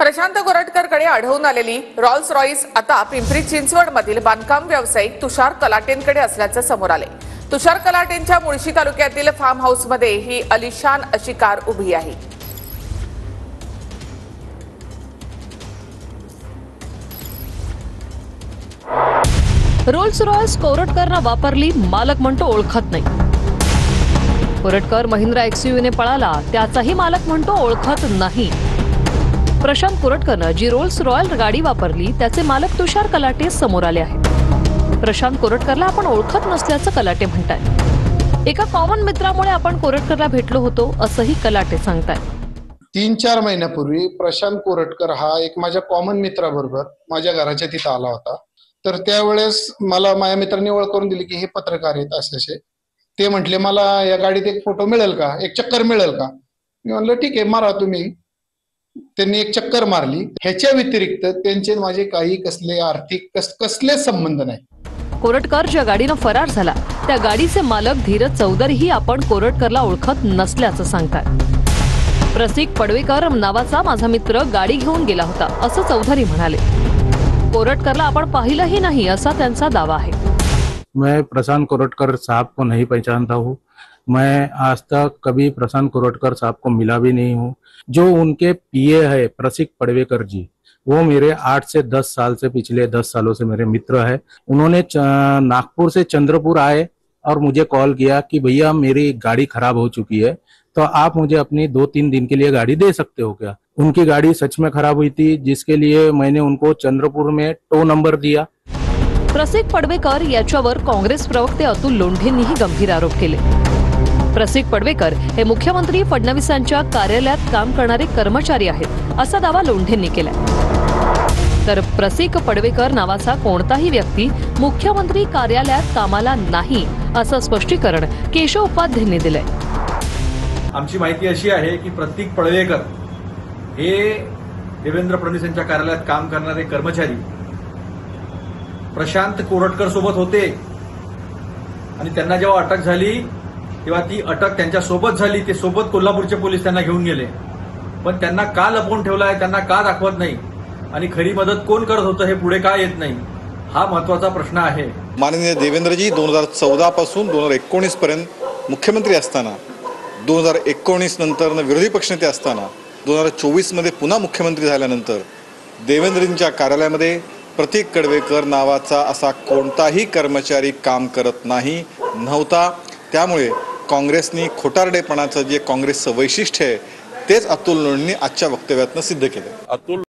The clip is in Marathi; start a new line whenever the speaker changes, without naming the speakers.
प्रशांत कोरटकरकडे आढळून आलेली रॉल्स रॉइस आता पिंपरी चिंचवडमधील बांधकाम व्यावसायिक तुषार कलाटेंकडे असल्याचं समोर आले। तुषार कलाटेंच्या मुळशी तालुक्यातील फार्म हाऊसमध्ये ही अलिशान अशी कार उभी आहे।
रोल्स रॉयस कोरटकरना वापरली, मालक म्हणतो ओळखत नाही। कोरटकर महिंद्रा एक्सयूव्हीने पळाला, त्याचाही मालक म्हणतो ओळखत नाही। प्रशांत कोरटकरनं जी रोल्स रॉयल गाडी वापरली त्याचे मालक तुषार कलाटे समोर आले आहेत। प्रशांत कोरटकरला आपण ओळखत नसल्याचं कलाटे म्हणतात। एका कॉमन मित्रामुळे आपण कोरटकरला भेटलो होतो असंही कलाटे सांगतात।
3-4 महिन्यापूर्वी प्रशांत कोरटकर हा एक माझ्या कॉमन मित्राबरोबर माझ्या घराच्या तिथे आला होता। तर त्यावेळेस मला माझ्या मित्रांनी ओळख करून दिली की हे पत्रकार आहेत असे। ते म्हटले मला या गाडीत एक फोटो मिळेल का, एक चक्कर मिळेल का। मी म्हणलं ठीक आहे मारा तुम्ही। त्यांनी एक चक्कर मारली। ह्याच्या व्यतिरिक्त त्यांचे माझे काही कसले आर्थिक कसले संबंध नाही।
कोरटकर ज्या गाडीनं फरार झाला त्या गाडीचे मालक धीरज चौधरीही आपण कोरटकरला ओळखत नसल्याचं सांगतात। प्रसिक पडवेकर नावाचा माझा मित्र गाडी घेऊन गेला होता असं चौधरी म्हणाले। कोरटकरला आपण पाहिलंही नहीं ऐसा त्यांचा दावा है।
मैं प्रशांत कोरटकर साहब को नहीं पहचानता हूँ। मैं आज तक कभी प्रशांत कोरटकर साहब को मिला भी नहीं हूँ। जो उनके पीए है प्रसिक पडवेकर जी, वो मेरे 8 से 10 साल से पिछले 10 सालों से मेरे मित्र है। उन्होंने नागपुर से चंद्रपुर आए और मुझे कॉल किया कि भैया मेरी गाड़ी खराब हो चुकी है, तो आप मुझे अपनी 2-3 दिन के लिए गाड़ी दे सकते हो क्या। उनकी गाड़ी सच में खराब हुई थी, जिसके लिए मैंने उनको चंद्रपुर में टो नंबर दिया।
प्रसिक पडवेकर याच्यावर काँग्रेस प्रवक्ते अतुल लोंढेंनीही गंभीर आरोप केले। प्रसिक पडवेकर हे मुख्यमंत्री फडणवीसांच्या कार्यालयात काम करणारे कर्मचारी आहेत असा दावा लोंढेंनी केलाय। तर प्रसिक पडवेकर नावाचा कोणताही व्यक्ती मुख्यमंत्री कार्यालयात कामाला नाही असं स्पष्टीकरण केशव उपाध्यायांनी दिलंय।
आमची माहिती अशी आहे की प्रसिक पडवेकर हे देवेंद्र फडणवीस यांच्या कार्यालयात काम करणारे कर्मचारी प्रशांत कोरटकर सोबत होते आणि त्यांना जेव्हा अटक झाली तेव्हा ती अटक त्यांच्या सोबत झाली। ते सोबत कोल्हापूरचे पोलीस त्यांना घेऊन गेले, पण त्यांना का लपवून ठेवलं आहे, त्यांना का दाखवत नाही आणि खरी मदत कोण करत होतं हे पुढे का येत नाही, हा महत्त्वाचा प्रश्न आहे।
माननीय देवेंद्रजी 2014 पासून 2019 पर्यंत मुख्यमंत्री असताना, 2019 नंतर विरोधी पक्षनेते असताना, 2024 मध्ये पुन्हा मुख्यमंत्री झाल्यानंतर देवेंद्रजींच्या कार्यालयामध्ये प्रतीक कडवेकर नावाचा असा कोणताही कर्मचारी काम करत नव्हता। त्यामुळे काँग्रेसनी खोटारडेपणाचं जे काँग्रेसचं वैशिष्ट्य आहे तेच अतुल लोंढेंनी आजच्या वक्तव्यातून सिद्ध केलं।